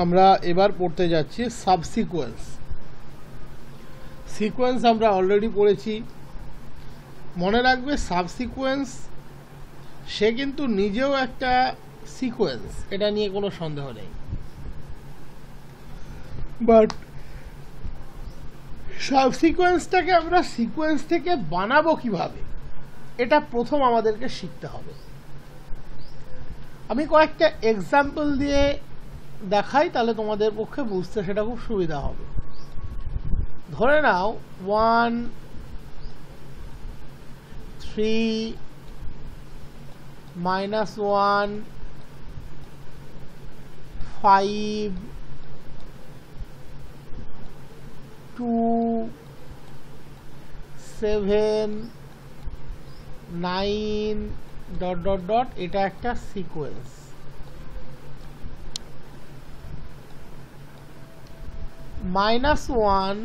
আমরা এবার পড়তে যাচ্ছি সাবসিকোয়েন্স। সিকোয়েন্স আমরা অলরেডি পড়েছি। মনে রাখবে সাবসিকোয়েন্স সে কিন্তু নিজেও একটা সিকোয়েন্স, এটা নিয়ে কোনো সন্দেহ নেই। বাট সাবসিকোয়েন্সটাকে আমরা সিকোয়েন্স থেকে বানাবো কিভাবে, এটা প্রথম আমাদেরকে শিখতে হবে। আমি কয়েকটা এক্সাম্পল দিয়ে দেখাই, তাহলে তোমাদের পক্ষে বুঝতে সেটা খুব সুবিধা হবে। ধরে নাও 1 3 -1 5 2 7 9 ... এটা একটা সিকোয়েন্স। -1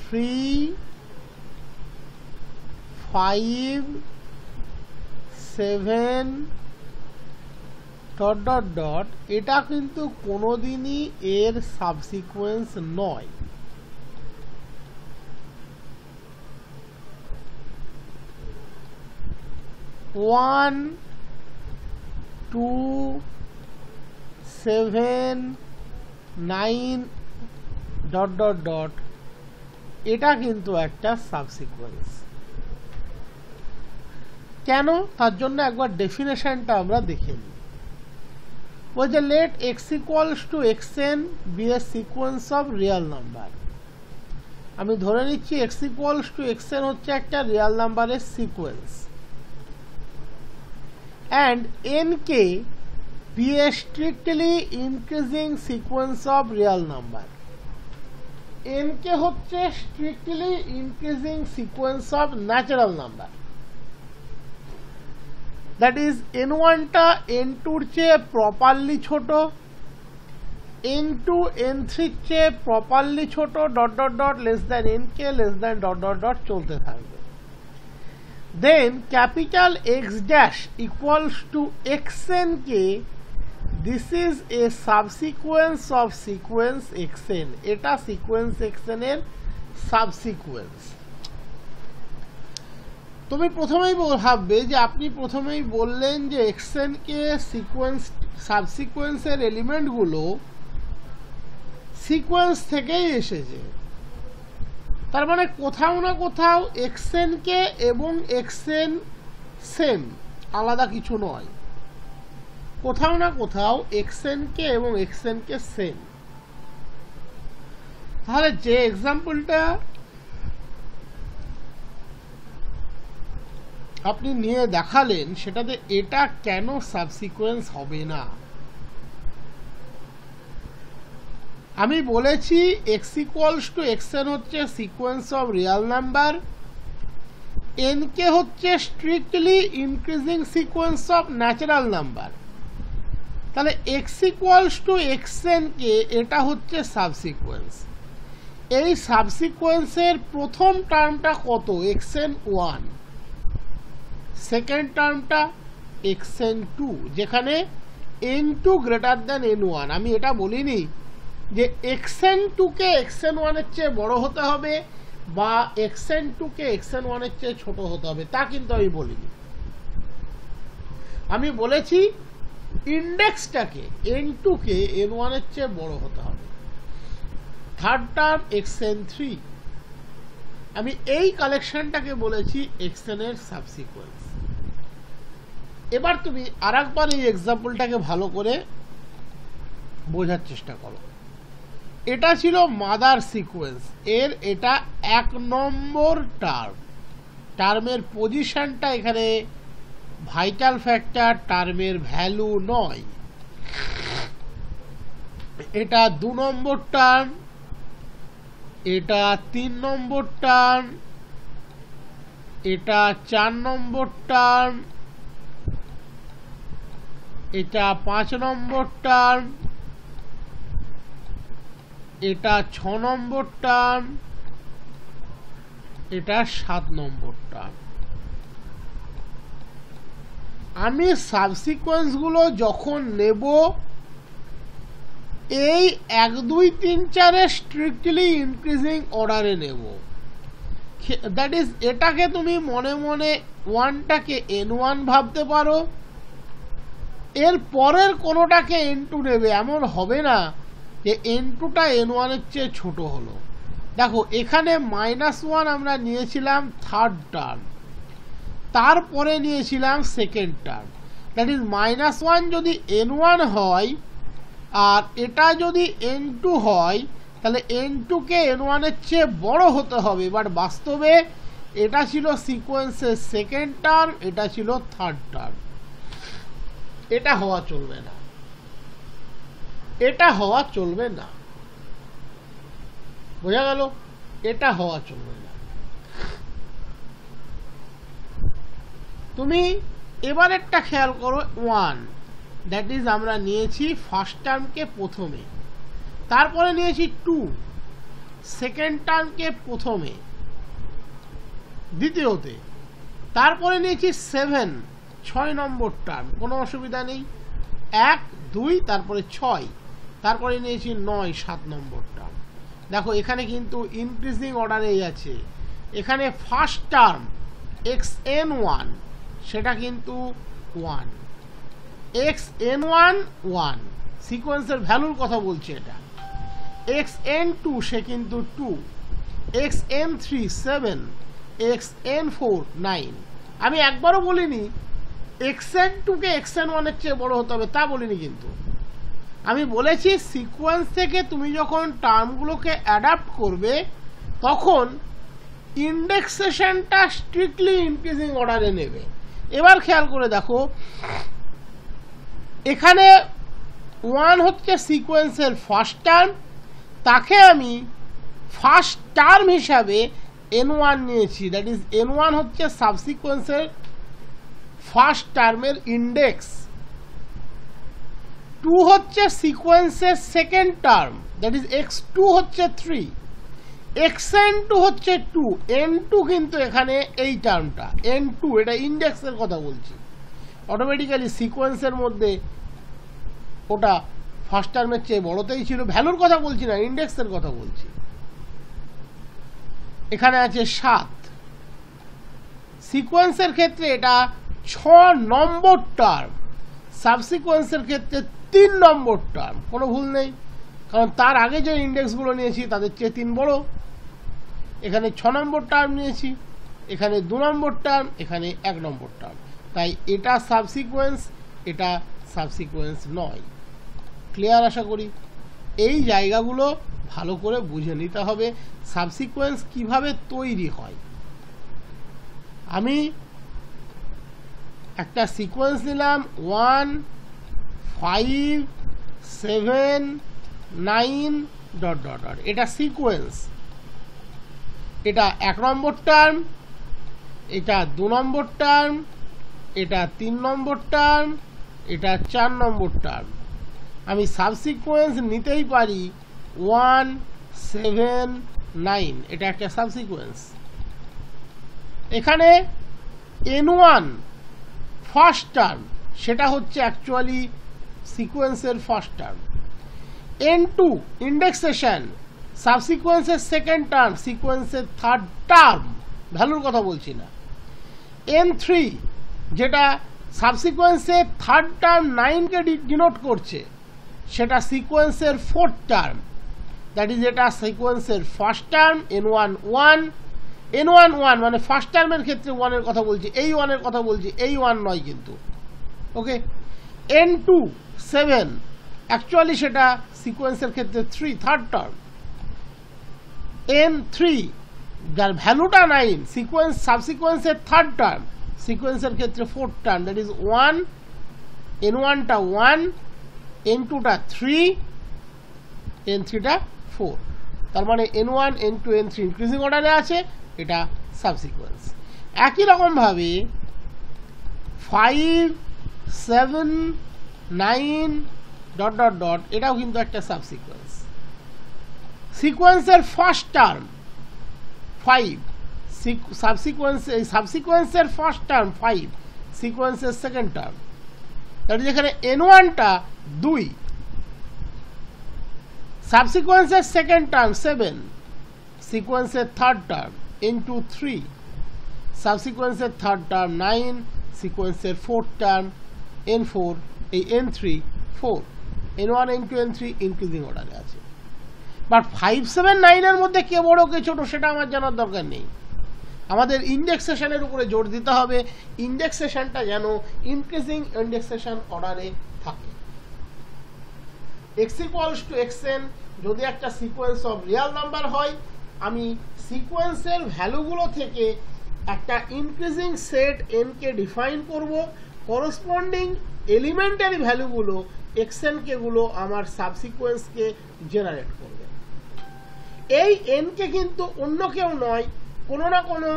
3 5 7 ... এটা কিন্তু কোনোদিনই এর সাবসিকোয়েন্স নয়। ওয়ান 2 7 9 ... এটা কিন্তু একটা সাবসিকোয়েন্স। কেন, তার জন্য একবার ডেফিনেশনটা আমরা দেখে নিই। বলছে let x equals to xn be a sequence of real number. আমি ধরে নিচ্ছি এক্স ইকুয়ালস টু xn হচ্ছে একটা রিয়েল নাম্বারের সিকোয়েন্স, অ্যান্ড n কে be a strictly increasing sequence of real number. n কে হচ্ছে strictly increasing sequence of natural number. That is n1 টা n2 এর চেয়ে প্রপারলি ছোট, n2 n3 এর চেয়ে প্রপারলি ছোট ... less than nk less than ... চলতে থাকবে। Then capital x dash equals to xn কে this is a subsequence of sequence xn। এটা সিকোয়েন্স xn এর সাবসিকোয়েন্স। তুমি প্রথমেই ভাববে যে আপনি প্রথমেই বললেন যে xn কে সিকোয়েন্স সাবসিকোয়েন্সের এলিমেন্টগুলো সিকোয়েন্স থেকেই এসেছে। তার মানে কোথাও না কোথাও xn কে এবং xn সেম, আলাদা কিছু নয়। কোথাও না কোথাও xn কে এবং xn কে সেম। তাহলে যে এক্সাম্পলটা আপনি নিয়ে দেখালেন সেটাতে এটা কেন সাবসিকোয়েন্স হবে না? আমি বলেছি x ইকুয়ালস টু xn হচ্ছে sequence of real number, n কে হচ্ছে strictly increasing sequence of natural number. তাহলে x ইকুয়ালস টু xn কে এটা হচ্ছে সাবসিকোয়েন্স। এই সাবসিকোয়েন্সের প্রথম টার্মটা কত? xn1। সেকেন্ড টার্মটা xn2, যেখানে n2 গ্রেটার দ্যান n1। আমি এটা বলিনি যে xn2 কে xn1 এর চেয়ে বড় হতে হবে বা xn2 কে xn1 এর চেয়ে ছোট হতে হবে, তা কিন্তু আমি বলিনি। আমি বলেছি ইন্ডেক্সটাকে n2 কে n1 এর চেয়ে বড় হতে হবে। থার্ড টার্ম xn3, আমি এই কালেকশনটাকে বলেছি xn এর সাবসিকোয়েন্স। এবার তুমি আরেকবার এই এক্সাম্পলটাকে ভালো করে বোঝার চেষ্টা করো। এটা ছিল মাদার সিকোয়েন্স, এর এটা 1 নম্বর টার্ম। টার্মের পজিশনটা এখানে ভাইটাল ফ্যাক্টর, টার্মের ভ্যালু নয়। এটা 2 নম্বর টার্ম, এটা 3 নম্বর টার্ম, এটা 4 নম্বর টার্ম, এটা 5 নম্বর টার্ম, এটা 6 নম্বর টার্ম, এটা 7 নম্বর টার্ম। আমি সাবসিকোয়েন্স গুলো যখন নেব এই 1 2 3 4 এর স্ট্রিক্টলি ইনক্রিজিং অর্ডারে নেব। দ্যাট ইজ এটাকে তুমি মনে মনে 1টাকে n1 ভাবতে পারো, এর পরের কোনোটাকে n2 নেবে, এমন হবে না যে n2টা n1 এর চেয়ে ছোট হলো। দেখো এখানে -1 আমরা নিয়েছিলাম থার্ড টার্ম, তারপরে নিয়েছিলাম সেকেন্ড টার্ম। দ্যাট ইজ -1 যদি n1 হয় আর এটা যদি n2 হয়, তাহলে n2কে n1 এর চেয়ে বড় হতে হবে। বাট বাস্তবে এটা ছিল সিকোয়েন্সের সেকেন্ড টার্ম, এটা ছিল থার্ড টার্ম। এটা হওয়া চলবে না, এটা হওয়া চলবে না, বোঝা গেল? এটা হওয়া চলবে না। তুমি এবার একটা খেয়াল করো 1, দ্যাট ইজ আমরা নিয়েছি ফার্স্ট টার্মকে প্রথমে, তারপরে নিয়েছি 2 সেকেন্ড টার্মকে প্রথমে দ্বিতীয়তে, তারপরে নিয়েছি 7 6 নম্বর টার্ম, কোনো অসুবিধা নেই। 1 2 তারপরে 6, তারপরে নিয়েছি 9 7 নম্বর টার্ম। দেখো এখানে কিন্তু ইনক্রিজিং অর্ডারেই আছে। এখানে ফার্স্ট টার্ম xn1 সেটা কিন্তু 1, xn1 1 সিকোয়েন্সের ভ্যালুর কথা বলছে এটা। xn2 সে কিন্তু 2, xn3 7, xn4 9। আমি একবারও বলিনি xn2কে xn1 এর চেয়ে বড় হতে হবে, তা বলিনি। কিন্তু আমি বলেছি সিকোয়েন্স থেকে তুমি যখন টার্মগুলোকে অ্যাডাপ্ট করবে তখন ইন্ডেক্সেশনটা স্ট্রিক্টলি ইনক্রিজিং অর্ডারে নেবে। এবার খেয়াল করে দেখো এখানে 1 হচ্ছে সিকোয়েন্সের ফার্স্ট টার্ম, তাকে আমি ফার্স্ট টার্ম হিসাবে n1 নিয়েছি। দ্যাট ইজ n1 হচ্ছে সাবসিকোয়েন্সের ফার্স্ট টার্মের ইন্ডেক্স। 2 হচ্ছে সিকোয়েন্সের second term, that is x2 হচ্ছে 3, xn2 হচ্ছে 2, n2 কিন্তু এখানে এই টার্মটা n2, এটা ইন্ডেক্সের কথা বলছি। অটোমেটিক্যালি সিকোয়েন্সের মধ্যে ওটা ফার্স্ট টার্মের চেয়ে বড়তেই ছিল, ভ্যালুর কথা বলছি না, ইন্ডেক্সের কথা বলছি। এখানে আছে 7, সিকোয়েন্সের ক্ষেত্রে এটা 6 নম্বর টার্ম, সাবসিকোয়েন্সের ক্ষেত্রে 3 নম্বর টার্ম। কোনো ভুল নেই, কারণ তার আগে যে ইন্ডেক্সগুলো নিয়েছি তাদের চেয়ে 3 বড়। এখানে 6 নম্বর টার্ম নিয়েছি, এখানে 2 নম্বর টার্ম, এখানে 1 নম্বর টার্ম। তাই এটা সাবসিকোয়েন্স, এটা সাবসিকোয়েন্স নয়। ক্লিয়ার আশা করি? এই জায়গাগুলো ভালো করে বুঝে নিতে হবে সাবসিকোয়েন্স কিভাবে তৈরি হয়। আমি একটা সিকোয়েন্স নিলাম 1 5 7 9 ... এটা সিকোয়েন্স। এটা 1 নম্বর টার্ম, এটা 2 নম্বর টার্ম, এটা 3 নম্বর টার্ম, এটা 4 নম্বর টার্ম। আমি সাবসিকোয়েন্স নিতেই পারি 1 7 9, এটা একটা সাবসিকোয়েন্স। এখানে n1 ফার্স্ট টার্ম, সেটা হচ্ছে অ্যাকচুয়ালি সিকোয়েন্সের ফার্স্ট টার্ম। n2 ইন্ডেক্সেশন, সাবসিকোয়েন্সের সেকেন্ড টার্ম, সিকোয়েন্সের থার্ড টার্ম, ভ্যালুর কথা বলছি না। n3 যেটা সাবসিকোয়েন্সের থার্ড টার্ম 9কে ডিনোট করছে, সেটা সিকোয়েন্সের ফোর্থ টার্ম। দ্যাট ইজ এটা সিকোয়েন্সের ফার্স্ট টার্ম n1 1, n1 1 মানে ফার্স্ট টার্মের ক্ষেত্রে 1 এর কথা বলছি, এই 1 এর কথা বলছি, এই 1 নয় কিন্তু। ওকে, n2 7 অ্যাকচুয়ালি সেটা সিকোয়েন্সের ক্ষেত্রে 3 থার্ড টার্ম। n3 যার ভ্যালুটা 9 সিকোয়েন্স সাবসিকোয়েন্সের থার্ড টার্ম, সিকোয়েন্সের ক্ষেত্রে ফোর্থ টার্ম। That is 1, n1টা 1, n2টা 3, n3টা 4। তার মানে n1 n2 n3 ইনক্রিজিং অর্ডারে আছে, এটা সাবসিকোয়েন্স। একই রকমভাবে 5 7 9 ... এটাও কিন্তু একটা সাবসিকোয়েন্স। সিকোয়েন্সের ফার্স্ট টার্ম 5, সাবসিকোয়েন্সের ফার্স্ট টার্ম 5, সিকোয়েন্সের সেকেন্ড টার্ম। তাহলে যেখানে n1টা 2, সাবসিকোয়েন্সের সেকেন্ড টার্ম 7, সিকোয়েন্সের থার্ড টার্ম n2 3, সাবসিকোয়েন্সের থার্ড টার্ম 9, সিকোয়েন্সের ফোর্থ টার্ম n4, এই n3 4, n1 n2 n3 increasing অর্ডারে আছে। বাট 5 7 9 এর মধ্যে কে বড় কে ছোট সেটা আমার জানার দরকার নেই। আমাদের ইন্ডেক্সেশনের উপরে জোর দিতে হবে, ইন্ডেক্সেশনটা যেন ইনক্রিজিং ইন্ডেক্সেশন অর্ডারে থাকে। x ইকুয়ালস টু xn যদি একটা সিকোয়েন্স অফ রিয়েল নাম্বার হয়, আমি সিকোয়েন্সের ভ্যালুগুলো থেকে একটা ইনক্রিজিং সেট n কে ডিফাইন করব, করসপন্ডিং এলিমেন্টারি ভ্যালুগুলো xn কে গুলো আমার সাবসিকোয়েন্সকে জেনারেট করবে। এই n কে কিন্তু অন্য কেউ নয়, কোনো না কোনো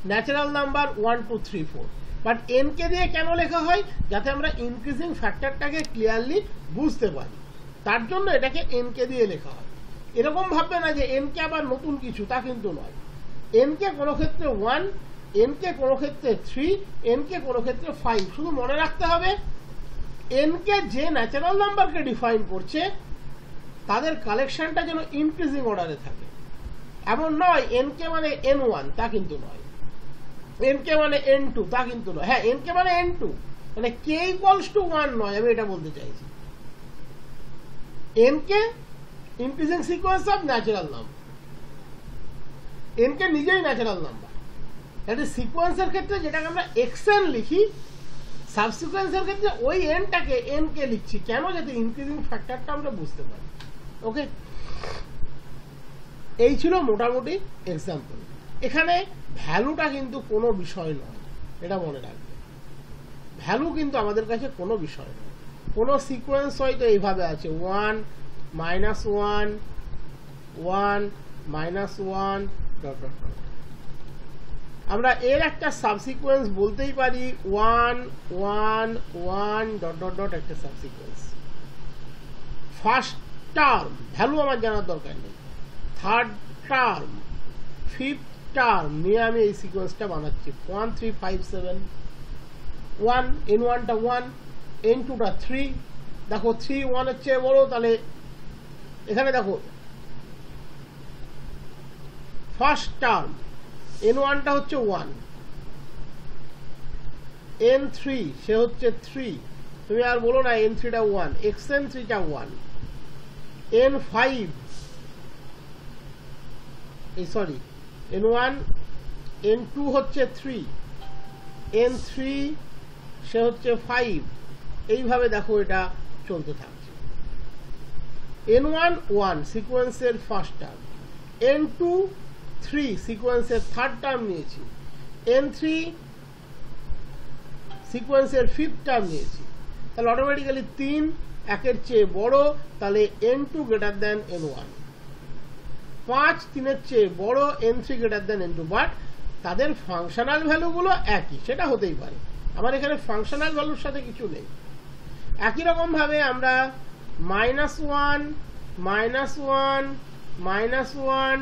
ন্যাচারাল নাম্বার 1 2 3 4, বাট n কে দিয়ে কেন লেখা হয়? যাতে আমরা ইনক্রিজিং ফ্যাক্টরটাকে ক্লিয়ারলি বুঝতে পারি, তার জন্য এটাকে n কে দিয়ে লেখা হয়। এরকম ভাববে না যে n কে আবার নতুন কিছু, তা কিন্তু নয়। n কে কোনো ক্ষেত্রে 1, n কে কোনো ক্ষেত্রে 3, n কে কোনো ক্ষেত্রে 5। শুধু মনে রাখতে হবে n কে যে ন্যাচারাল নাম্বারকে ডিফাইন করছে তাদের কালেকশনটা যেন ইনক্রিজিং অর্ডারে থাকে। এমন নয় n কে মানে n1, তা কিন্তু নয়। n কে মানে n2, তা কিন্তু নয়। হ্যাঁ, n কে মানে n2, মানে k ইকুয়ালস টু 1 নয়, আমি এটা বলতে চাইছি। n K increasing sequence of natural number, n কে নিজেই ন্যাচারাল নাম্বার। তাহলে সিকোয়েন্সের ক্ষেত্রে যেটাকে আমরা xn লিখি, সাবসিকোয়েন্সের ক্ষেত্রে ওই nটাকে n কে লিখছি কেন? যাতে ইনক্রিজিং ফ্যাক্টরটা আমরা বুঝতে পারি। ওকে, এই ছিল মোটামুটি এক্সাম্পল। এখানে ভ্যালুটা কিন্তু কোনো বিষয় নয়, এটা মনে রাখবে। ভ্যালু কিন্তু আমাদের কাছে কোনো বিষয় নয়। কোনো সিকোয়েন্স হয়তো এইভাবে আছে 1 -1 1 -1 ডট ডট ডট। আমরা এর একটা সাবসিকোয়েন্স বলতেই পারি 1 1 1 ডট ডট ডট, একটা সাবসিকোয়েন্স। ফার্স্ট টার্ম ভ্যালু আমার জানার দরকার নেই, থার্ড টার্ম, ফিফথ টার্ম নিয়ে আমি এই সিকোয়েন্সটা বানাচ্ছি। 1 3 5 7 1, n1 টা 1, n2 টা 3। দেখো 3 1 এর চেয়ে বড়, তাহলে এখানে দেখো ফার্স্ট টার্ম n1 টা হচ্ছে 1, n3 সে হচ্ছে 3, তুমি আর বলো না n3 টা 1, xn3 টা 1, n5 সরি n1 n2 হচ্ছে 3, n3 সে হচ্ছে 5। এইভাবে দেখো এটা চলতে থাকছে। n1 1 সিকোয়েন্সের ফার্স্ট টার্ম, n2 3 সিকোয়েন্সের থার্ড টার্ম নিয়েছি, n3 সিকোয়েন্সের ফিফথ টার্ম নিয়েছি। তাহলে অটোমেটিক্যালি 3 1 এর চেয়ে বড়, তাহলে n2 গ্রেটার দেন n1। 5 3 এর চেয়ে বড়, n3 greater than n2, but তাদের ফাংশনাল ভ্যালুগুলো একই, সেটা হতেই পারে। আমার এখানে ফাংশনাল ভ্যালুর সাথে কিছু নেই। একই রকম ভাবে আমরা -1 -1 -1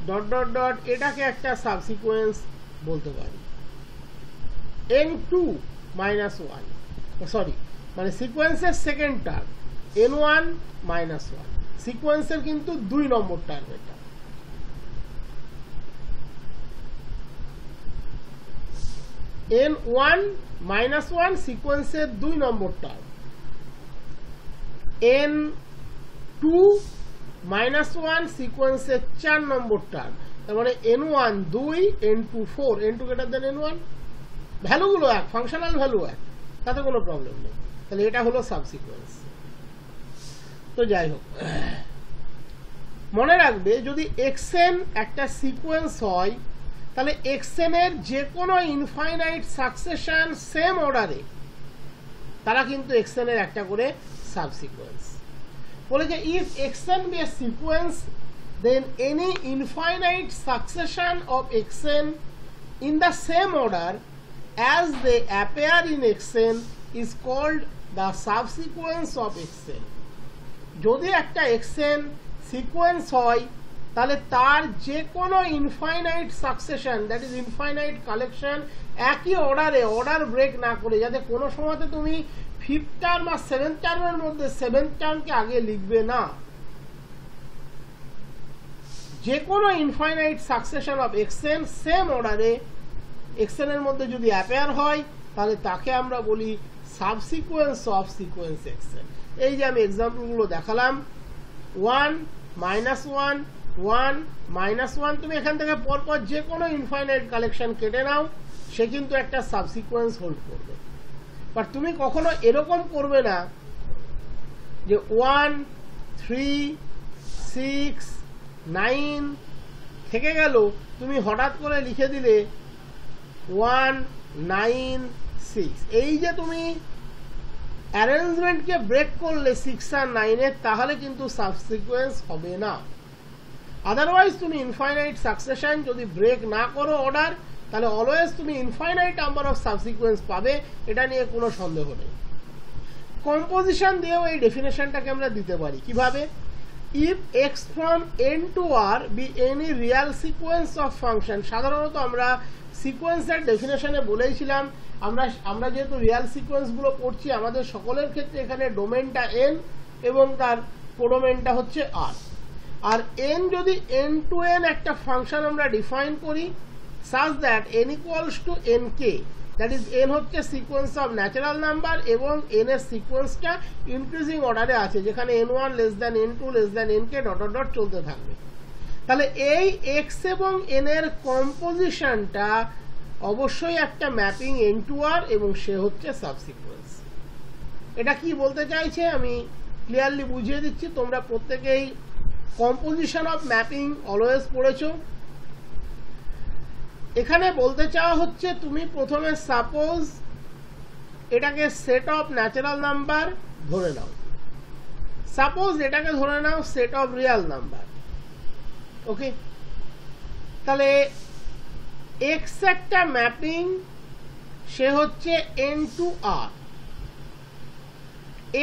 ডট ডট ডট এটাকে একটা সাবসিকোয়েন্স বলতে পারি। n2 -1 সরি, মানে সিকোয়েন্সের সেকেন্ড টার্ম n1 -1, সিকোয়েন্সের কিন্তু 2 নম্বর টার্ম। এটা n1 -1 সিকোয়েন্সের 2 নম্বর টার্ম, n2 -1 সিকোয়েন্সের 4 নম্বর টার্ম। তার মানে n1 2, n2 4, n2 greater than n1। ভ্যালুগুলো এক, ফাংশনাল ভ্যালু এক, তাতে কোনো প্রবলেম নেই। তাহলে এটা হলো সাবসিকোয়েন্স। তো যাই হোক, মনে রাখবে যদি xn একটা সিকোয়েন্স হয়, তাহলে xn এর যে কোনো ইনফাইনাইট সাকসেশন সেম অর্ডারে, তারা কিন্তু xn এর একটা করে সাবসিকোয়েন্স। বলে যে if xn be a sequence, then any infinite succession of xn in the same order as they appear in xn is called the subsequence of xn. যদি একটা xn সিকোয়েন্স হয়, তাহলে তার যে কোনো infinite succession, that is infinite collection, একই অর্ডারে, order break না করে, যাতে কোনো সময়তে তুমি 5th টার্ম আর 7th টার্মের মধ্যে 7th টার্মকে আগে লিখবে না, যে কোনো infinite succession of XN same অর্ডারে এক্সএন এর মধ্যে যদি অ্যাপেয়ার হয় তাহলে তাকে আমরা বলি সাবসিকোয়েন্স অফ সিকোয়েন্স এক্সএন। এই যে আমি এক্সাম্পলগুলো দেখালাম, 1 -1 1 -1, তুমি এখান থেকে পরপর যে কোনো ইনফাইনাইট কালেকশন কেটে নাও, সে কিন্তু একটা সাবসিকোয়েন্স হোল্ড করবে। বাট তুমি কখনো এরকম করবে না যে 1 3 6 9 থেকে গেল, তুমি হঠাৎ করে লিখে দিলে 1 9 6। এই যে তুমি অ্যারেঞ্জমেন্টকে ব্রেক করলে 6 আর 9 এর, তাহলে কিন্তু সাবসিকোয়েন্স হবে না। আদারওয়াইজ তুমি ইনফাইনাইট সাকসেশন যদি ব্রেক না করো অর্ডার, তাহলে অলওয়েজ তুমি ইনফাইনাইট নাম্বার অফ সাবসিকোয়েন্স পাবে, এটা নিয়ে কোনো সন্দেহ নেই। কম্পোজিশন দিয়েও এই ডেফিনেশনটাকে আমরা দিতে পারি কিভাবে? If x from N to R be any real sequence of function. সাধারণত আমরা সিকোয়েন্সের ডেফিনেশনে বলেইছিলাম, আমরা যেহেতু রিয়াল সিকোয়েন্সগুলো পড়ছি, আমাদের সকলের ক্ষেত্রে এখানে ডোমেনটা এন এবং তার কোডোমেনটা হচ্ছে আর। আর এন যদি এন টু এন একটা ফাংশন আমরা ডিফাইন করি such that n equals to nk, that is n হচ্ছে সিকোয়েন্স অফ ন্যাচারাল নাম্বার এবং n এর সিকোয়েন্সটা ইনক্রিজিং অর্ডারে আছে, যেখানে n1 less than n2 less than nk dot dot dot চলতে থাকবে। তাহলে এই x এবং n এর কম্পোজিশনটা অবশ্যই একটা ম্যাপিং n টু r এবং সে হচ্ছে সাবসিকোয়েন্স। এটা কি বলতে চাইছে আমি ক্লিয়ারলি বুঝিয়ে দিচ্ছি, তোমরা প্রত্যেকেই কম্পোজিশন অফ ম্যাপিং অলওয়েজ পড়েছো। এখানে বলতে চাওয়া হচ্ছে, তুমি প্রথমে সাপোজ এটাকে সেট অফ ন্যাচারাল নাম্বার ধরে নাও, সাপোজ এটাকে ধরে নাও সেট অফ রিয়াল নাম্বার, ওকে। তাহলে এক্স একটা ম্যাপিং, সে হচ্ছে N to R,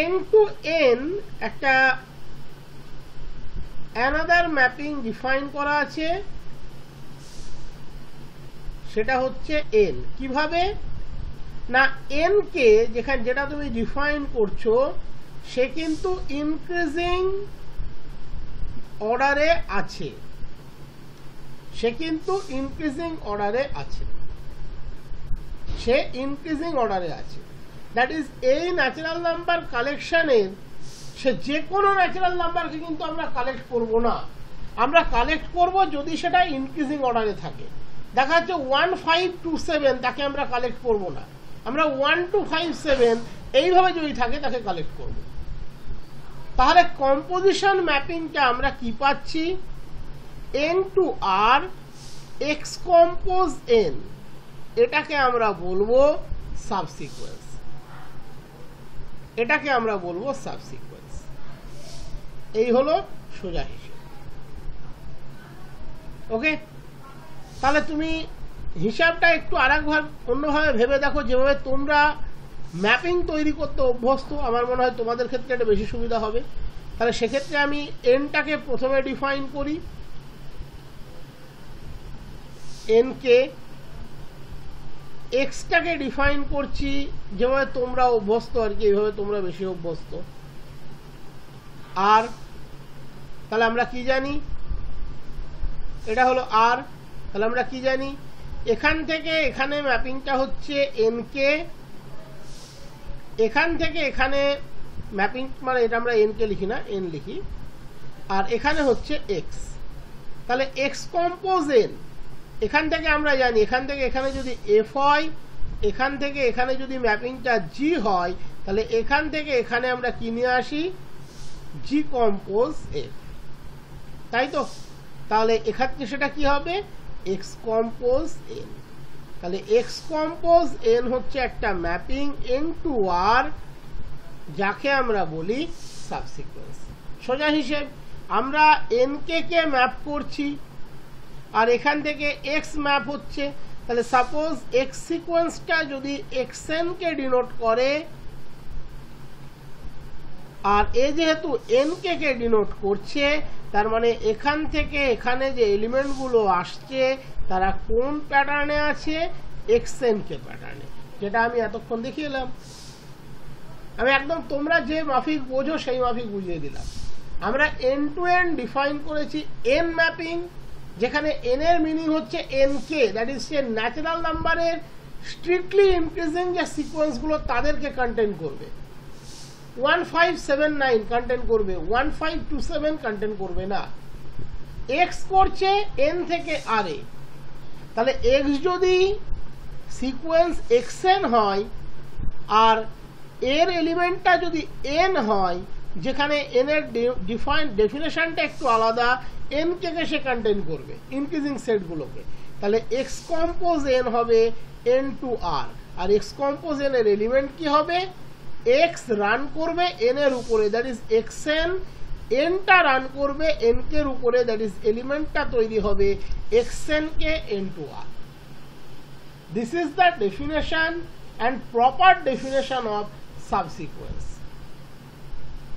N two N একটা অ্যানাদার ম্যাপিং ডিফাইন করা আছে, সেটা হচ্ছে এন। কিভাবে না, এন কে যেটা তুমি ডিফাইন করছো, সে কিন্তু ইনক্রিজিং অর্ডারে আছে, সে কিন্তু ইনক্রিজিং অর্ডারে আছে, সে ইনক্রিজিং অর্ডারে আছে। দ্যাট ইজ এই ন্যাচারাল নাম্বার কালেকশনের, সে যে কোনো ন্যাচারাল নাম্বারকে কিন্তু আমরা কালেক্ট করব না, আমরা কালেক্ট করব যদি সেটা ইনক্রিজিং অর্ডারে থাকে। দেখা যাচ্ছে 1527, তাকে আমরা কালেক্ট করব না, আমরা 1257 এইভাবে যদি থাকে তাকে কালেক্ট করব। তাহলে কম্পোজিশন ম্যাপিংটা আমরা কি পাচ্ছি? N to R x compose N, এটাকে আমরা বলবো সাবসিকোয়েন্স, এটাকে আমরা বলবো সাবসিকোয়েন্স। এই হলো সোজা হিসেব, ওকে। তাহলে তুমি হিসাবটা একটু আরেকভাবে অন্যভাবে ভেবে দেখো, যেভাবে তোমরা ম্যাপিং তৈরি করতে অভ্যস্ত, আমার মনে হয় তোমাদের ক্ষেত্রে এটা বেশি সুবিধা হবে। তাহলে সেক্ষেত্রে আমি এনটাকে প্রথমে ডিফাইন করি, এনকে, এক্সটাকে ডিফাইন করছি যেভাবে তোমরা অভ্যস্ত আর কি, এইভাবে তোমরা বেশি অভ্যস্ত। আর তাহলে আমরা কি জানি, এটা হলো আর। তাহলে আমরা কি জানি, এখান থেকে এখানে ম্যাপিংটা হচ্ছে এনকে, এখান থেকে এখানে ম্যাপিং, মানে এটা আমরা এনকে লিখি না, এন লিখি, আর এখানে হচ্ছে এক্স। তাহলে এক্স কম্পোজ এন, এখান থেকে আমরা জানি এখান থেকে এখানে যদি এফ হয়, এখান থেকে এখানে যদি ম্যাপিংটা জি হয়, তাহলে এখান থেকে এখানে আমরা কি নিয়ে আসি, জি কম্পোজ এফ, তাই তো। তাহলে এখানে সেটা কি হবে, এক্স কম্পোজ এন। তাহলে এক্স কম্পোজ এন হচ্ছে একটা ম্যাপিং এন টু আর, যাকে আমরা বলি সাবসিকোয়েন্স। সোজা হিসেব, আমরা এন কে ম্যাপ করছি আর এখান থেকে এক্স ম্যাপ হচ্ছে। তাহলে সাপোজ এক্স সিকোয়েন্সটা যদি এক্স এন কে ডিনোট করে, আর এ যেহেতু এন কে ডিনোট করছে, তার মানে এখান থেকে এখানে যে এলিমেন্টগুলো আসছে তারা কোন প্যাটার্নে আছে, এক্স এন কে প্যাটার্নে, যেটা আমি এতক্ষণ দেখিয়ে এলাম। আমি একদম তোমরা যে মাফিক বোঝো সেই মাফিক বুঝিয়ে দিলাম। আমরা এন টু এন ডিফাইন করেছি এন ম্যাপিং, যেখানে এন এর মিনিং হচ্ছে N K, that is say natural নাম্বারের স্ট্রিক্টলি ইনক্রিজিং যে সিকোয়েন্সগুলো তাদেরকে কন্টেন করবে। 1579 কন্টেন করবে, 1527 কন্টেন করবে না। এক্স করছে এন থেকে আর এ, তাহলে এক্স যদি সিকোয়েন্স এক্সএন হয় আর এর এলিমেন্টটা যদি এন হয়, যেখানে এন এর ডেফিনেশনটা একটু আলাদা, এন কে সে কন্টেন করবে ইনক্রিজিং সেটগুলোকে, তাহলে এক্স কম্পোজ এন হবে এন টু আর, আর এক্স কম্পোজ এন এর এলিমেন্ট কি হবে, এক্স রান করবে এন এর উপরে, দ্যাট ইজ এক্সএন, এনটা রান করবে এন কে এর উপরে, দ্যাট ইজ এলিমেন্টটা তৈরি হবে এক্সএন কে N to R. This is the definition and proper definition of subsequence.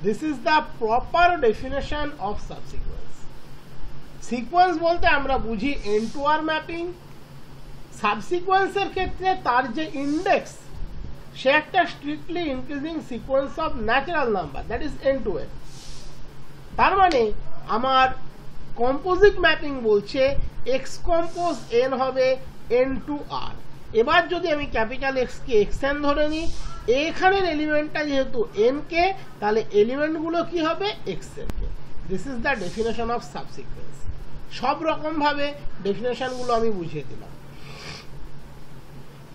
This is the proper definition of subsequence. Sequence বলতে আমরা বুঝি n to r ম্যাপিং। সাবসিকোয়েন্স এর ক্ষেত্রে তার যে ইন্ডেক্স সে একটা strictly increasing sequence of natural number, that is n to n। তার মানে আমার কম্পোজিট ম্যাপিং বলছে x কম্পোজ n হবে n to r। এবার যদি আমি ক্যাপিটাল এক্স কে এক্সএন ধরে নিই, এখানের এলিমেন্টটা যেহেতু এন কে, তাহলে এলিমেন্টগুলো কি হবে x n K. This is the definition of সাবসিকোয়েন্স। সব রকম ভাবে ডেফিনেশনগুলো আমি বুঝিয়ে দিলাম।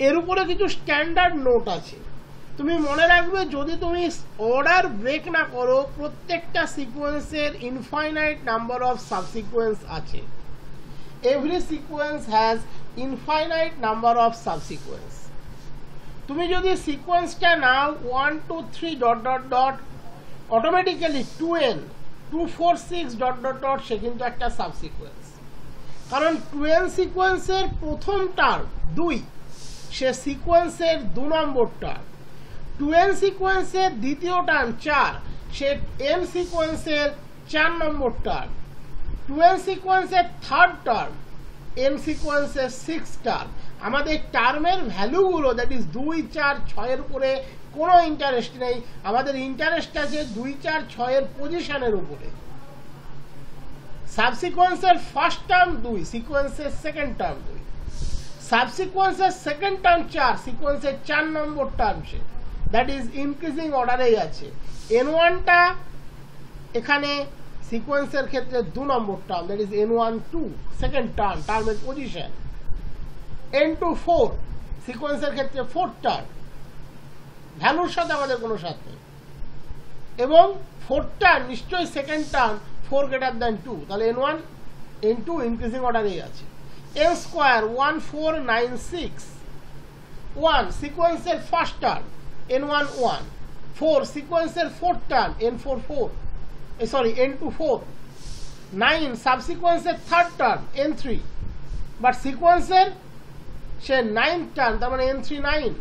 এর উপরে কিছু স্ট্যান্ডার্ড নোট আছে, তুমি মনে রাখবে যদি তুমি অর্ডার ব্রেক না করো, প্রত্যেকটা সিকোয়েন্সের ইনফাইনাইট নাম্বার অফ সাবসিকোয়েন্স আছে। Every sequence has infinite number of subsequence। তুমি যদি সিকোয়েন্সটা নাও 1 2 3 dot dot dot, automatically 2n 2 4 6 dot dot dot, সে কিন্তু একটা সাবসিকোয়েন্স। কারণ 2n সিকোয়েন্সের প্রথম টার্ম 2, সে সিকোয়েন্সের 2 নম্বর টার্ম। 2n সিকোয়েন্সের দ্বিতীয় টার্ম 4, সে n সিকোয়েন্সের 4 নম্বর টার্ম। 2n সিকোয়েন্সের থার্ড টার্ম n সিকোয়েন্সের 6 টার্ম। আমাদের টার্মের ভ্যালুগুলো, দ্যাট ইজ 2 4 6 এর উপরে কোনো ইন্টারেস্ট নেই, আমাদের ইন্টারেস্ট আছে 2 4 6 এর পজিশনের উপরে। সাবসিকোয়েন্সের ফার্স্ট টার্ম 2, সিকোয়েন্সের সেকেন্ড টার্ম 2, সাবসিকোয়েন্সের সেকেন্ড টার্ম 4, সিকোয়েন্সের 4 নম্বর টার্ম সে, দ্যাট ইজ ইনক্রিজিং অর্ডারেই আছে। n1 টা এখানে সিকোয়েন্সের ক্ষেত্রে 2 নম্বর টার্ম, that is n1 2 second term, টার্মের পজিশন। n2 4 সিকোয়েন্সের ক্ষেত্রে 4 টার্ম, ভ্যালুর সাথে আমাদের কোনো সাথ নেই, এবং 4 টার্ম নিশ্চয়ই সেকেন্ড টার্ম 4 গ্রেটার দ্যান 2, তাহলে n1 n2 ইনক্রিজিং অর্ডারেই আছে। n স্কোয়ার 1 4 9 6 1 সিকোয়েন্সের ফার্স্ট টার্ম n1 1, 4 সিকোয়েন্সের fourth term n4 4, sorry n2 4, 9 সাবসিকোয়েন্সের থার্ড টার্ম n3, বাট সিকোয়েন্সের সে 9th টার্ম, তার মানে n3 9,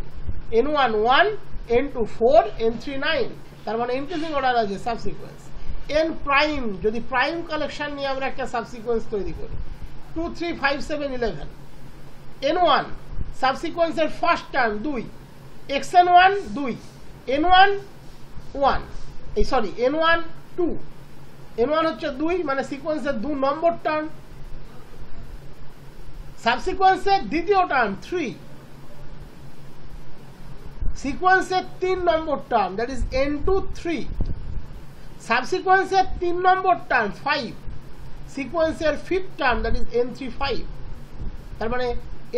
n1 1 n2 4 n3 9, তার মানে ইনক্রিজিং অর্ডার আছে সাবসিকোয়েন্স। n প্রাইম, যদি প্রাইম কালেকশন নিয়ে আমরা একটা সাবসিকোয়েন্স তৈরি করি 2 3 5 7 11, n1 সাবসিকোয়েন্সের first term 2, xn1 2, n1 1, এই সরি n1 2, n1 হচ্ছে 2, মানে সিকোয়েন্সের 2 নম্বর টার্ম। সাবসিকোয়েন্সের দ্বিতীয় টার্ম 3, সিকোয়েন্সের 3 নম্বর টার্ম, দ্যাট ইজ n2 3, সাবসিকোয়েন্সের 3 নম্বর টার্ম 5, সিকোয়েন্সের 5th term, that is n3 5। তার মানে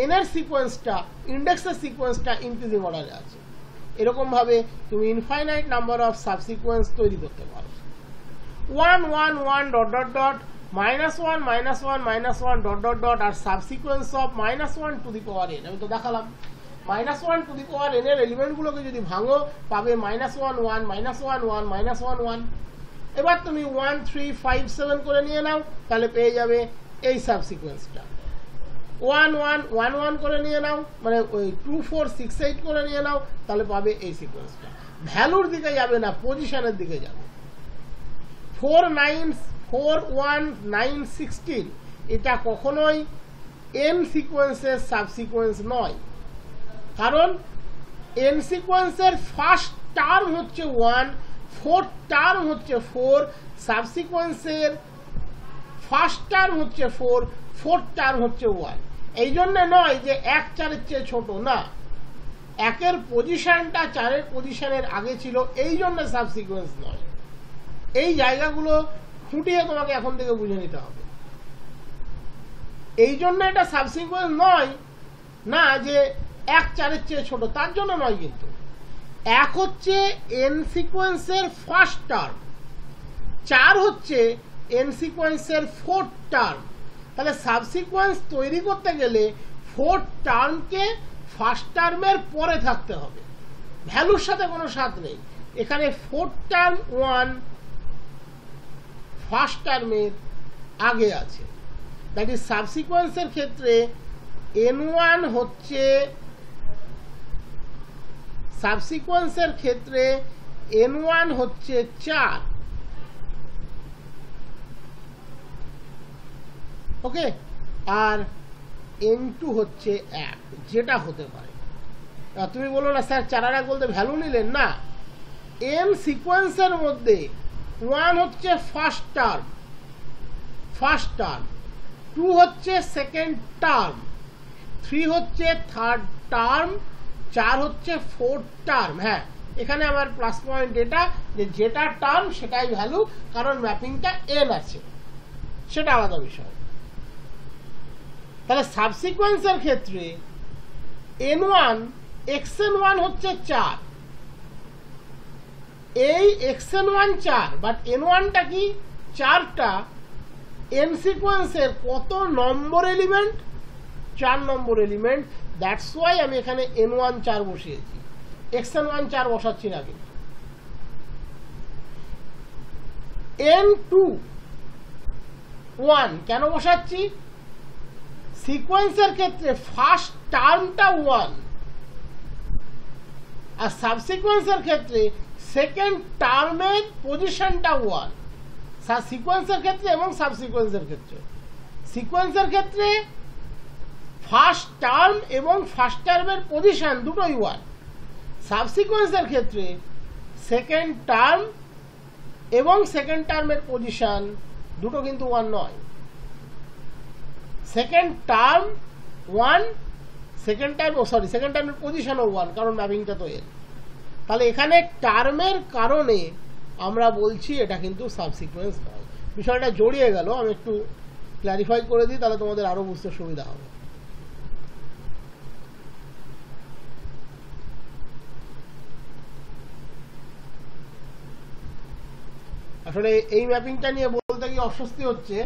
n এর সিকোয়েন্সটা, ইন্ডেক্সের সিকোয়েন্সটা ইনক্রিজিং অর্ডারে আছে। এরকম ভাবে তুমি ইনফাইনাইট নাম্বার অফ সাবসিকোয়েন্স তৈরি করতে পারো। 1 1 1 dot dot dot, -1 -1 -1 dot dot dot, আর subsequence of -1 to the power n। আমি তো দেখালাম -1 টু দি পাওয়ার n এর এলিমেন্টগুলোকে যদি ভাঙো পাবে -1 1 -1 1 -1 1। এবার তুমি 1 3 5 7 করে নিয়ে নাও, তাহলে পেয়ে যাবে এই সাবসিকোয়েন্সটা। 1 1 1 1 করে নিয়ে নাও, মানে ওই 2 4 6 8 করে নিয়ে নাও, তাহলে পাবে এই সিকোয়েন্সটা। ভ্যালুর দিকে যাবে না, পজিশনের দিকে যাবে। 4 9 4 1 9 16, এটা কখনোই n সিকোয়েন্সের সাবসিকোয়েন্স নয়, কারণ n সিকোয়েন্সের ফার্স্ট টার্ম হচ্ছে 1, फोर्थ টার্ম হচ্ছে 4, সাবসিকোয়েন্সের ফার্স্ট টার্ম হচ্ছে 4, ফোর্থ টার্ম হচ্ছে 1। এই জন্য নয় যে 1 4-এর চেয়ে ছোট, না, 1-এর পজিশনটা 4-এর পজিশনের আগে ছিল, এই জন্য সাবসিকোয়েন্স নয়। এই জায়গাগুলো খুঁটিয়ে তোমাকে এখন থেকে বুঝে নিতে হবে। এই জন্য এটা সাবসিকোয়েন্স নয় না যে 1 4-এর চেয়ে ছোট, তার জন্য নয়। কিন্তু 1 হচ্ছে এন সিকোয়েন্সের ফার্স্ট টার্ম, 4 হচ্ছে এন সিকোয়েন্সের ফোর্থ টার্ম। তাহলে সাবসিকোয়েন্স তৈরি করতে গেলে ফোর্থ টার্মকে ফার্স্ট টার্মের পরে থাকতে হবে, ভ্যালুর সাথে কোনো সাথ নেই। এখানে ফোর্থ টার্ম 1 ফার্স্ট টার্মের আগে আছে, দ্যাট ইজ সাবসিকোয়েন্সের ক্ষেত্রে n1 হচ্ছে সাবসিকোয়েন্সের ক্ষেত্রে n1 হচ্ছে 4, ওকে, আর n2 হচ্ছে 1, যেটা হতে পারে। তুমি বলো না স্যার 4 আর 1 বলতে ভ্যালু নিলেন না, n সিকোয়েন্সের মধ্যে 1 হচ্ছে ফার্স্ট টার্ম, 2 হচ্ছে সেকেন্ড টার্ম, 3 হচ্ছে থার্ড টার্ম, 4 হচ্ছে ফোর্থ টার্ম। হ্যাঁ, এখানে আমার প্লাস পয়েন্ট এটা যে যেটা টার্ম সেটাই ভ্যালু, কারণ ম্যাপিংটা n আছে, সেটা আলাদা বিষয়। তাহলে সাবসিকোয়েন্সের ক্ষেত্রে n1 xn1 হচ্ছে 4, এই xn1 4, বাট n1টা কি 4টা n সিকোয়েন্সের কত নম্বর এলিমেন্ট? 4 নম্বর এলিমেন্ট। দ্যাটস ওয়াই আমি এখানে n1 4 বসিয়েছি, xn1 4 বসাচ্ছি না। কিন্তু n2 1 কেন বসাচ্ছি? সিকোয়েন্সের ক্ষেত্রে ফার্স্ট টার্মটা 1, আর সাবসিকোয়েন্সের ক্ষেত্রে সেকেন্ড টার্মের পজিশনটা 1। সিকোয়েন্সের ক্ষেত্রে এবং সাবসিকোয়েন্সের ক্ষেত্রে, সিকোয়েন্সের ক্ষেত্রে ফার্স্ট টার্ম এবং ফার্স্ট টার্মের পজিশন দুটোই 1, সাবসিকোয়েন্সের ক্ষেত্রে সেকেন্ড টার্ম এবং সেকেন্ড টার্মের পজিশন দুটো কিন্তু 1 নয়। সেকেন্ড টার্ম 1, সেকেন্ড টার্মের পজিশনও 1, কারণ ম্যাপিংটা তো এর। তাহলে এখানে টার্মের কারণে আমরা বলছি এটা কিন্তু সাবসিকোয়েন্স নয়। বিষয়টা জড়িয়ে গেল, আমি একটু ক্ল্যারিফাই করে দিই, তাহলে তোমাদের আরো বুঝতে সুবিধা হবে। আসলে এই ম্যাপিংটা নিয়ে বলতে গিয়ে অস্বস্তি হচ্ছে,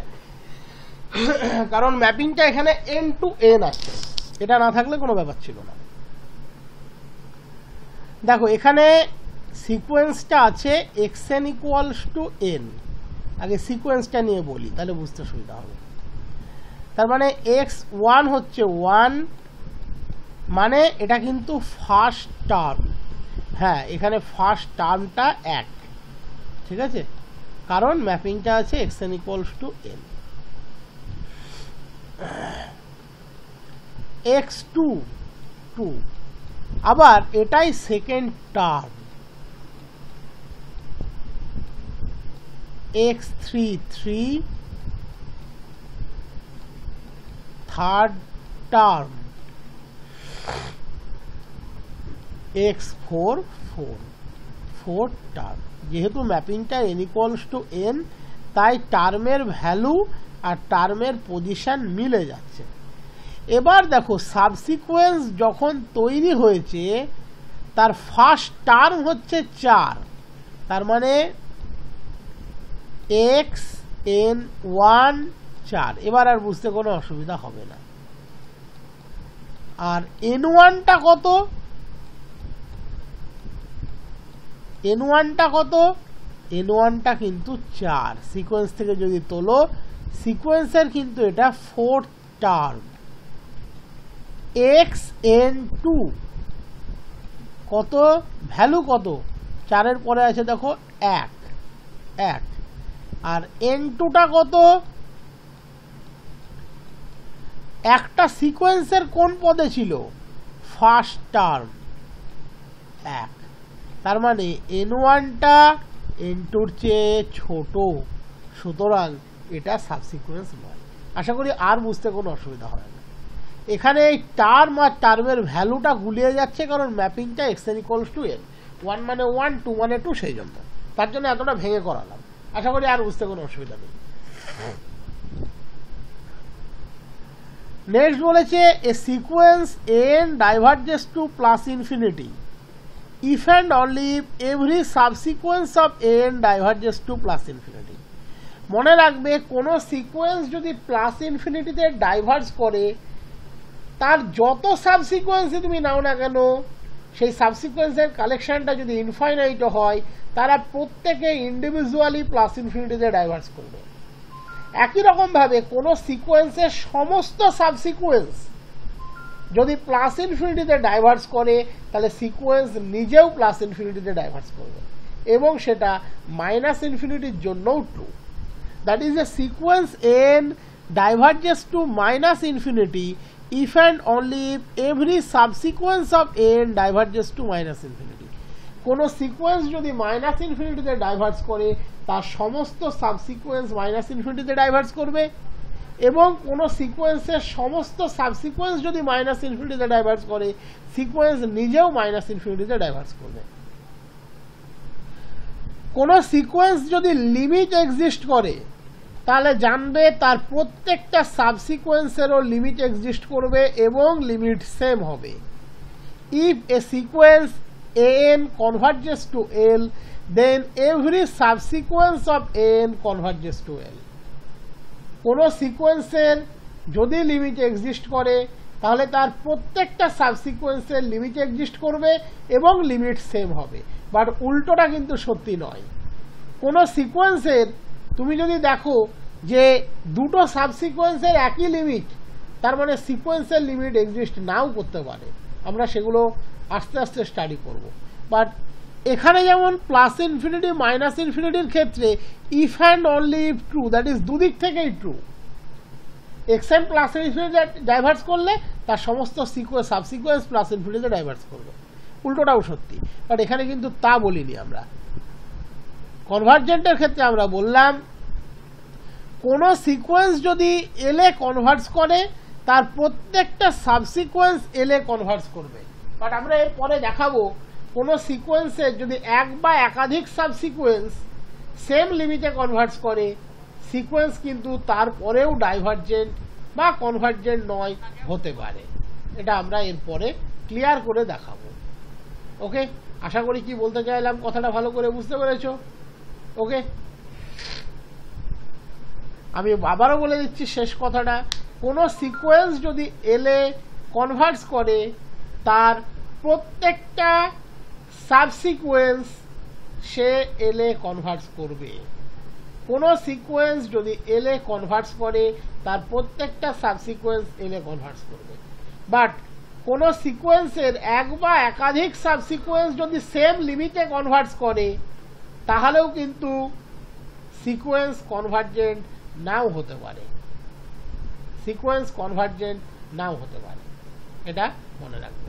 কারণ ম্যাপিংটা এখানে n to n আছে, এটা না থাকলে কোনো ব্যাপার ছিল না। দেখো এখানে সিকোয়েন্সটা আছে xn ইকুয়ালস টু n। আগে সিকোয়েন্সটা নিয়ে বলি, তাহলে বুঝতে সুবিধা হবে। তার মানে x1 হচ্ছে 1, মানে এটা কিন্তু ফার্স্ট টার্ম। হ্যাঁ, এখানে ফার্স্ট টার্মটা 1, ঠিক আছে, কারণ ম্যাপিংটা আছে xn equals to n। x2 2, আবার এটাই second term. x3 3, third term. x4 4, fourth term. যেহেতু ম্যাপিংটা n ইকুয়ালস টু n, তাই টার্মের ভ্যালু আর টার্মের পজিশন মিলে যাচ্ছে। এবার দেখো সাবসিকোয়েন্স যখন তৈরি হয়েছে তার ফার্স্ট টার্ম হচ্ছে 4, তার মানে xn1 4। এবার আর বুঝতে কোনো অসুবিধা হবে না। আর n1টা কত? n1টা কত? n1টা কিন্তু 4। সিকোয়েন্স থেকে যদি তোলো, সিকোয়েন্সের কিন্তু এটা ফোর্থ টার্ম। xn2 কত? ভ্যালু কত? 4-এর পরে আছে দেখো 1। আর n2টা কত? একটা সিকোয়েন্সের কোন পদে ছিল? First term 1। তার মানে n1টা n2 এর চেয়ে ছোট, সুতরাং এটা সাবসিকুয়েন্স নয়। আশা করি আর বুঝতে কোনো অসুবিধা হবে না। এখানে এই টার্ম আর টার্মের ভ্যালুটা গুলিয়ে যাচ্ছে, কারণ ম্যাপিংটা xn ইকুয়ালস টু n, 1 মানে 1, 2 মানে 2, সেই জন্য তার জন্য এতটা ভেঙে করালাম। আশা করি আর বুঝতে কোনো অসুবিধা নেই। নেক্সট বলেছে a sequence n diverges to plus infinity if and only if every subsequence of n diverges to plus infinity। মনে রাখবে কোনো সিকোয়েন্স যদি প্লাস ইনফিনিটিতে ডাইভার্জ করে, তার যত সাবসিকোয়েন্স তুমি নাও না কেন, সেই সাবসিকোয়েন্সের কালেকশনটা যদি ইনফাইনাইট হয়, তারা প্রত্যেকে ইন্ডিভিজুয়ালি প্লাস ইনফিনিটিতে ডাইভার্জ করবে। একই রকমভাবে কোনো সিকোয়েন্সের সমস্ত সাবসিকোয়েন্স যদি প্লাস ইনফিনিটিতে ডাইভার্স করে, তাহলে সিকোয়েন্স নিজেও প্লাস ইনফিনিটিতে ডাইভার্স করবে, এবং সেটা মাইনাস ইনফিনিটির জন্যও true. That is a sequence n diverges to minus infinity if and only if every subsequence of n diverges to minus infinity। কোনো সিকোয়েন্স যদি মাইনাস ইনফিনিটিতে ডাইভার্স করে, তার সমস্ত সাবসিকোয়েন্স মাইনাস ইনফিনিটিতে ডাইভার্স করবে, এবং কোনো সিকোয়েন্সের সমস্ত সাবসিকোয়েন্স যদি মাইনাস ইনফিনিটিতে ডাইভার্স করে, সিকোয়েন্স নিজেও মাইনাস ইনফিনিটিতে ডাইভার্স করবে। কোনো সিকোয়েন্স যদি লিমিট এক্সিস্ট করে, তাহলে জানবে তার প্রত্যেকটা সাবসিকোয়েন্সেরও লিমিট এক্সিস্ট করবে এবং লিমিট সেম হবে। If A sequence an converges to l, then every subsequence of n converges to l। কোনো সিকোয়েন্সের যদি লিমিট এক্সিস্ট করে, তাহলে তার প্রত্যেকটা সাবসিকোয়েন্সের লিমিট এক্সিস্ট করবে এবং লিমিট সেম হবে। বাট উল্টোটা কিন্তু সত্যি নয়। কোনো সিকোয়েন্সের তুমি যদি দেখো যে দুটো সাবসিকোয়েন্সের একই লিমিট, তার মানে সিকোয়েন্সের লিমিট এক্সিস্ট নাও করতে পারে। আমরা সেগুলো আস্তে আস্তে স্টাডি করব। বাট এখানে যেমন প্লাস ইনফিনিটি মাইনাস ইনফিনিটির ক্ষেত্রে if and only if true, that is দুদিক থেকেই ট্রু। এক্সএন প্লাস ইনফিনিটিতে ডাইভার্স করলে তার সমস্ত সাবসিকোয়েন্স প্লাস ইনফিনিটিতে ডাইভার্স করবে, উল্টোটাও সত্যি। বাট এখানে কিন্তু তা বলিনি আমরা। কনভার্জেন্টের ক্ষেত্রে আমরা বললাম কোনো সিকোয়েন্স যদি এলে কনভার্স করে, তার প্রত্যেকটা সাবসিকোয়েন্স এলে কনভার্স করবে। বাট আমরা এর পরে দেখাবো কোনো সিকোয়েন্সের যদি এক বা একাধিক সাবসিকোয়েন্স সেম লিমিটে কনভার্স করে, সিকোয়েন্স কিন্তু তারপরেও ডাইভার্জেন্ট বা কনভার্জেন্ট নয় হতে পারে। এটা আমরা এরপরে ক্লিয়ার করে দেখাবো। ওকে, আশা করি কি বলতে চাইলাম কথাটা ভালো করে বুঝতে পেরেছো। ওকে, আমি আবারও বলে দিচ্ছি শেষ কথাটা, কোনো সিকোয়েন্স যদি এলে কনভার্স করে, তার প্রত্যেকটা সাবসিকোয়েন্স সে এলে কনভার্স করবে। কোনো সিকোয়েন্স যদি এলে কনভার্স করে, তার প্রত্যেকটা সাবসিকোয়েন্স এলে কনভার্স করবে। বাট কোনো সিকোয়েন্সের এক বা একাধিক সাবসিকোয়েন্স যদি সেম লিমিটে কনভার্স করে, তাহলেও কিন্তু সিকোয়েন্স কনভার্জেন্ট নাও হতে পারে। সিকোয়েন্স কনভার্জেন্ট নাও হতে পারে, এটা মনে রাখবে।